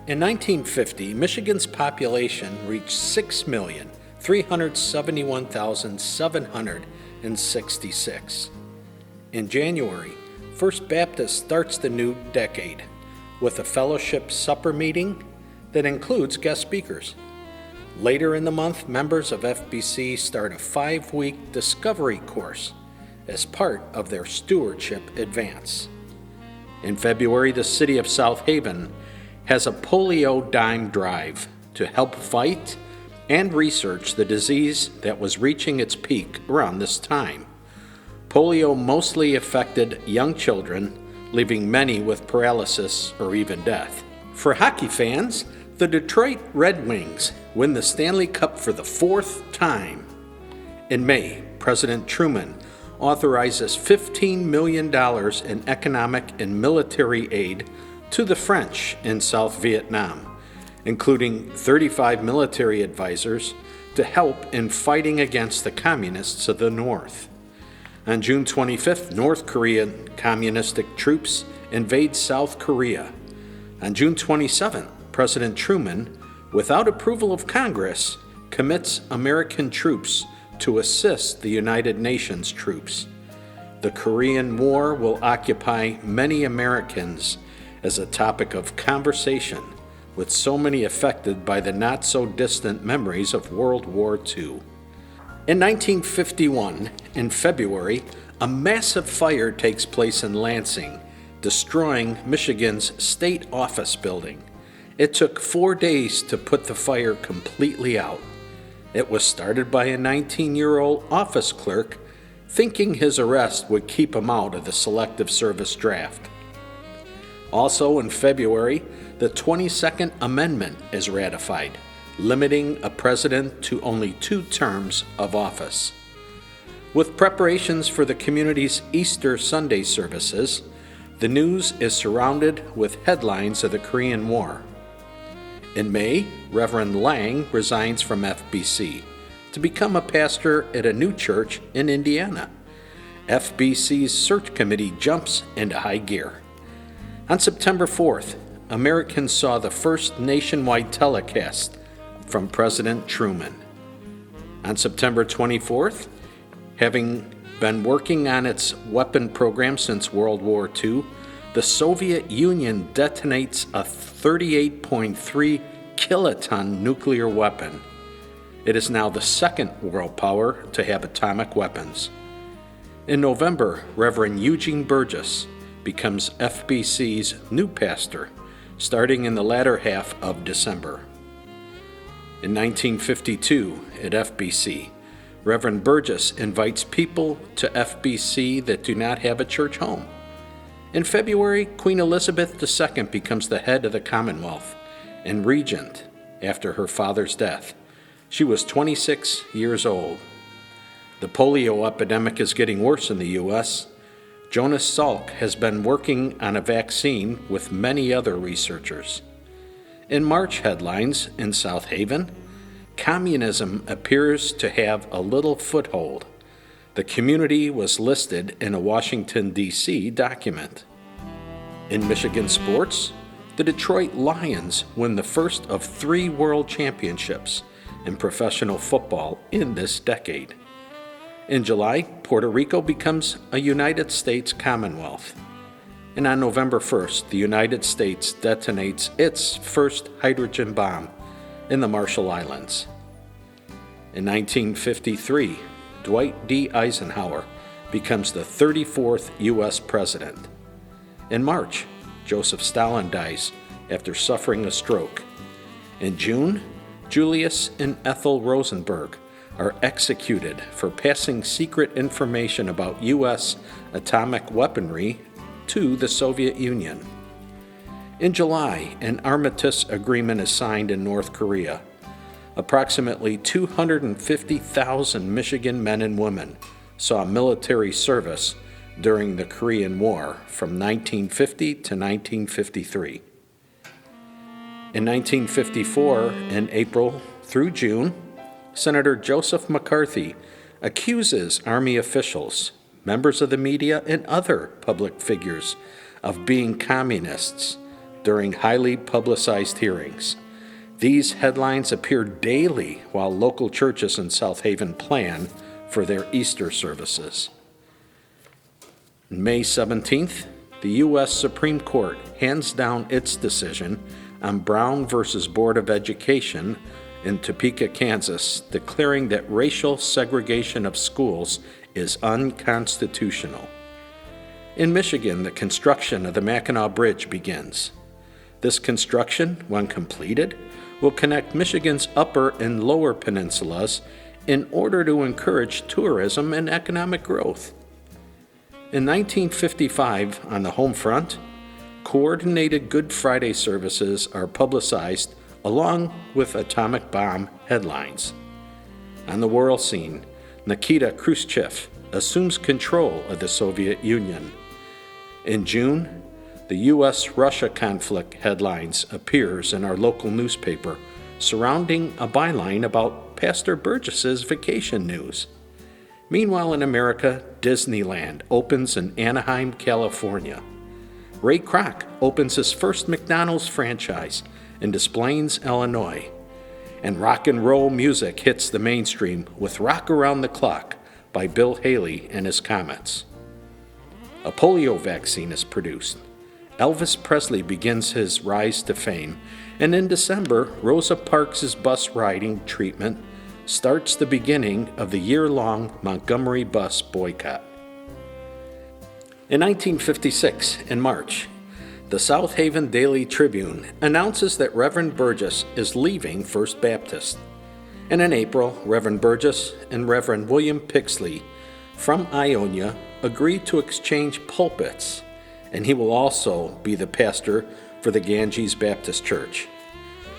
In 1950, Michigan's population reached 6,371,766. In January, First Baptist starts the new decade with a fellowship supper meeting that includes guest speakers. Later in the month, members of FBC start a 5-week discovery course as part of their stewardship advance. In February, the city of South Haven has a polio dime drive to help fight and research the disease that was reaching its peak around this time. Polio mostly affected young children, leaving many with paralysis or even death. For hockey fans, the Detroit Red Wings win the Stanley Cup for the 4th time. In May, President Truman authorizes $15 million in economic and military aid to the French in South Vietnam, including 35 military advisors to help in fighting against the communists of the North. On June 25th, North Korean communistic troops invade South Korea. On June 27th, President Truman, without approval of Congress, commits American troops to assist the United Nations troops. The Korean War will occupy many Americans as a topic of conversation, with so many affected by the not-so-distant memories of World War II. In 1951, in February, a massive fire takes place in Lansing, destroying Michigan's state office building. It took 4 days to put the fire completely out. It was started by a 19-year-old office clerk thinking his arrest would keep him out of the Selective Service draft. Also in February, the 22nd Amendment is ratified, limiting a president to only 2 terms of office. With preparations for the community's Easter Sunday services, the news is surrounded with headlines of the Korean War. In May, Reverend Lang resigns from FBC to become a pastor at a new church in Indiana. FBC's search committee jumps into high gear. On September 4th, Americans saw the first nationwide telecast from President Truman. On September 24th, having been working on its weapon program since World War II, the Soviet Union detonates a 38.3 kiloton nuclear weapon. It is now the second world power to have atomic weapons. In November, Reverend Eugene Burgess becomes FBC's new pastor, starting in the latter half of December. In 1952, at FBC, Reverend Burgess invites people to FBC that do not have a church home. In February, Queen Elizabeth II becomes the head of the Commonwealth and regent after her father's death. She was 26 years old. The polio epidemic is getting worse in the U.S. Jonas Salk has been working on a vaccine with many other researchers. In March headlines in South Haven, communism appears to have a little foothold. The community was listed in a Washington, D.C. document. In Michigan sports, the Detroit Lions win the first of 3 world championships in professional football in this decade. In July, Puerto Rico becomes a United States Commonwealth. And on November 1st, the United States detonates its first hydrogen bomb in the Marshall Islands. In 1953, Dwight D. Eisenhower becomes the 34th U.S. president. In March, Joseph Stalin dies after suffering a stroke. In June, Julius and Ethel Rosenberg are executed for passing secret information about U.S. atomic weaponry to the Soviet Union. In July, an armistice agreement is signed in North Korea. Approximately 250,000 Michigan men and women saw military service during the Korean War from 1950 to 1953. In 1954, in April through June, Senator Joseph McCarthy accuses Army officials, members of the media, and other public figures of being communists during highly publicized hearings. These headlines appear daily while local churches in South Haven plan for their Easter services. May 17th, the U.S. Supreme Court hands down its decision on Brown versus Board of Education in Topeka, Kansas, declaring that racial segregation of schools is unconstitutional. In Michigan, the construction of the Mackinac Bridge begins. This construction, when completed, will connect Michigan's upper and lower peninsulas in order to encourage tourism and economic growth. In 1955, on the home front, coordinated Good Friday services are publicized along with atomic bomb headlines. On the world scene, Nikita Khrushchev assumes control of the Soviet Union. In June, the U.S.-Russia conflict headlines appears in our local newspaper surrounding a byline about Pastor Burgess's vacation news. Meanwhile, in America, Disneyland opens in Anaheim, California. Ray Kroc opens his first McDonald's franchise in Des Plaines, Illinois. And rock and roll music hits the mainstream with Rock Around the Clock by Bill Haley and his Comets. A polio vaccine is produced. Elvis Presley begins his rise to fame, and in December, Rosa Parks' bus riding treatment starts the beginning of the year-long Montgomery bus boycott. In 1956, in March, the South Haven Daily Tribune announces that Reverend Burgess is leaving First Baptist. And in April, Reverend Burgess and Reverend William Pixley from Ionia agreed to exchange pulpits, and he will also be the pastor for the Ganges Baptist Church.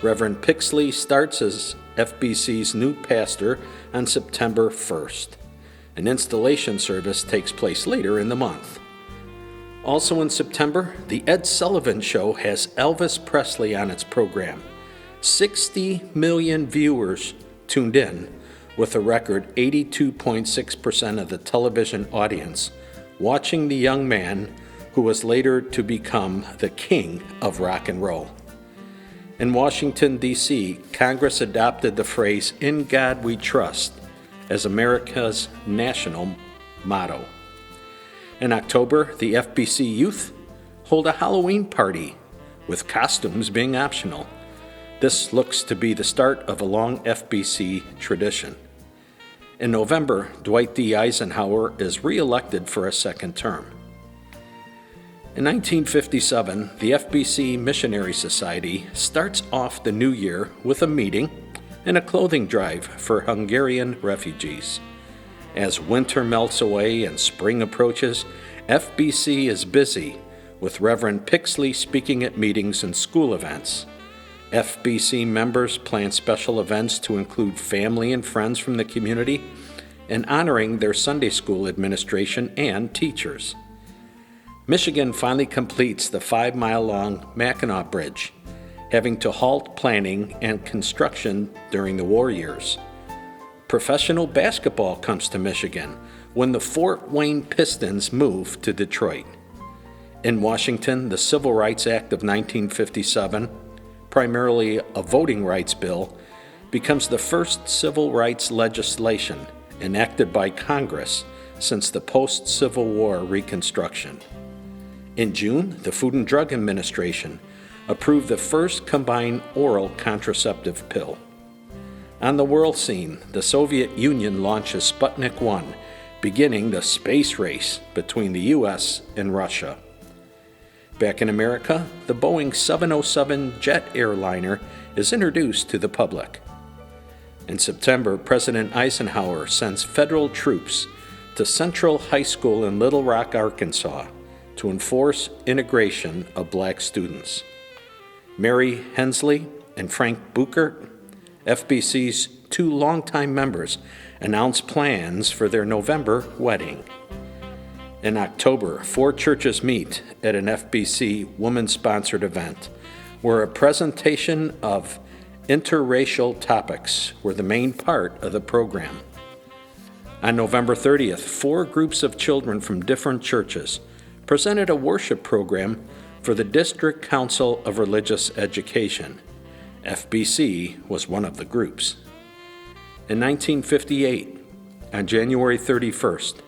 Reverend Pixley starts as FBC's new pastor on September 1st. An installation service takes place later in the month. Also in September, The Ed Sullivan Show has Elvis Presley on its program. 60 million viewers tuned in, with a record 82.6% of the television audience watching the young man who was later to become the king of rock and roll. In Washington, D.C., Congress adopted the phrase, "In God We Trust," as America's national motto. In October, the FBC youth hold a Halloween party, with costumes being optional. This looks to be the start of a long FBC tradition. In November, Dwight D. Eisenhower is re-elected for a second term. In 1957, the FBC Missionary Society starts off the new year with a meeting and a clothing drive for Hungarian refugees. As winter melts away and spring approaches, FBC is busy, with Reverend Pixley speaking at meetings and school events. FBC members plan special events to include family and friends from the community and honoring their Sunday school administration and teachers. Michigan finally completes the 5-mile-long Mackinac Bridge, having to halt planning and construction during the war years. Professional basketball comes to Michigan when the Fort Wayne Pistons move to Detroit. In Washington, the Civil Rights Act of 1957, primarily a voting rights bill, becomes the first civil rights legislation enacted by Congress since the post-Civil War Reconstruction. In June, the Food and Drug Administration approved the first combined oral contraceptive pill. On the world scene, the Soviet Union launches Sputnik 1, beginning the space race between the U.S. and Russia. Back in America, the Boeing 707 jet airliner is introduced to the public. In September, President Eisenhower sends federal troops to Central High School in Little Rock, Arkansas, to enforce integration of black students. Mary Hensley and Frank Buchert, FBC's two longtime members, announced plans for their November wedding. In October, 4 churches meet at an FBC woman-sponsored event where a presentation of interracial topics were the main part of the program. On November 30th, 4 groups of children from different churches presented a worship program for the District Council of Religious Education. FBC was one of the groups. In 1958, on January 31st,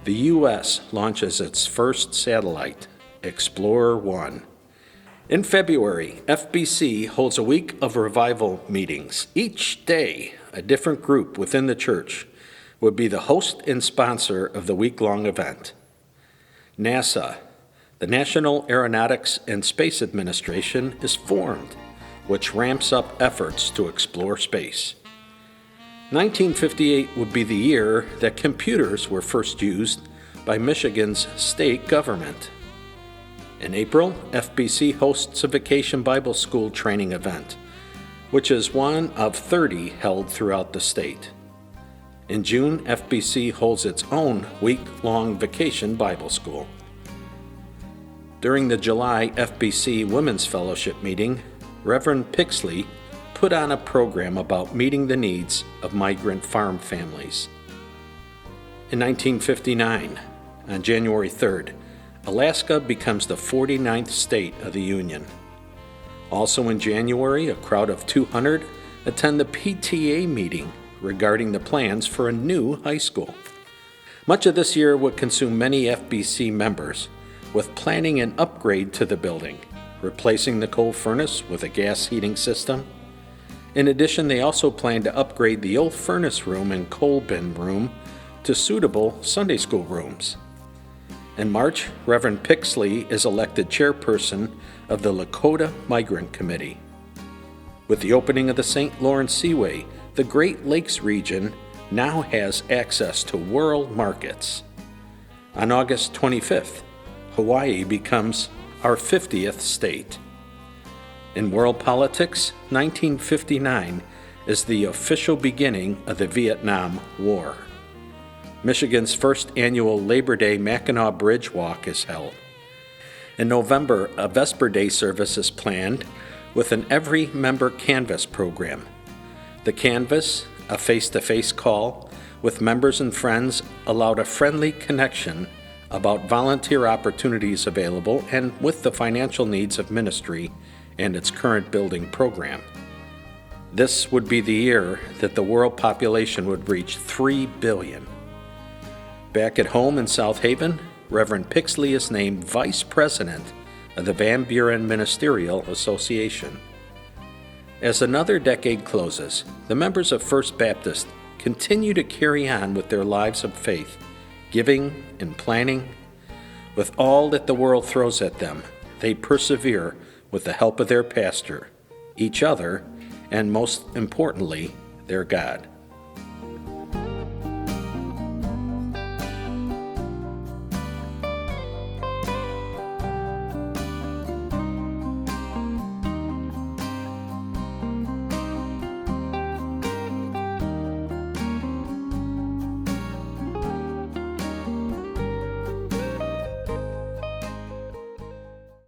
the U.S. launches its first satellite, Explorer 1. In February, FBC holds a week of revival meetings. Each day, a different group within the church would be the host and sponsor of the week-long event. NASA, the National Aeronautics and Space Administration, is formed, which ramps up efforts to explore space. 1958 would be the year that computers were first used by Michigan's state government. In April, FBC hosts a Vacation Bible School training event, which is one of 30 held throughout the state. In June, FBC holds its own week-long Vacation Bible School. During the July FBC Women's Fellowship meeting, Reverend Pixley put on a program about meeting the needs of migrant farm families. In 1959, on January 3rd, Alaska becomes the 49th state of the Union. Also in January, a crowd of 200 attend the PTA meeting regarding the plans for a new high school. Much of this year would consume many FBC members with planning an upgrade to the building, replacing the coal furnace with a gas heating system. In addition, they also plan to upgrade the old furnace room and coal bin room to suitable Sunday school rooms. In March, Reverend Pixley is elected chairperson of the Lakota Migrant Committee. With the opening of the St. Lawrence Seaway, the Great Lakes region now has access to world markets. On August 25th, Hawaii becomes our 50th state. In world politics, 1959 is the official beginning of the Vietnam War. Michigan's first annual Labor Day Mackinac Bridge Walk is held. In November, a Vesper Day service is planned with an Every Member Canvas program. The Canvas, a face-to-face call with members and friends, allowed a friendly connection about volunteer opportunities available and with the financial needs of ministry and its current building program. This would be the year that the world population would reach 3 billion. Back at home in South Haven, Reverend Pixley is named Vice President of the Van Buren Ministerial Association. As another decade closes, the members of First Baptist continue to carry on with their lives of faith, giving and planning. With all that the world throws at them, they persevere with the help of their pastor, each other, and most importantly, their God.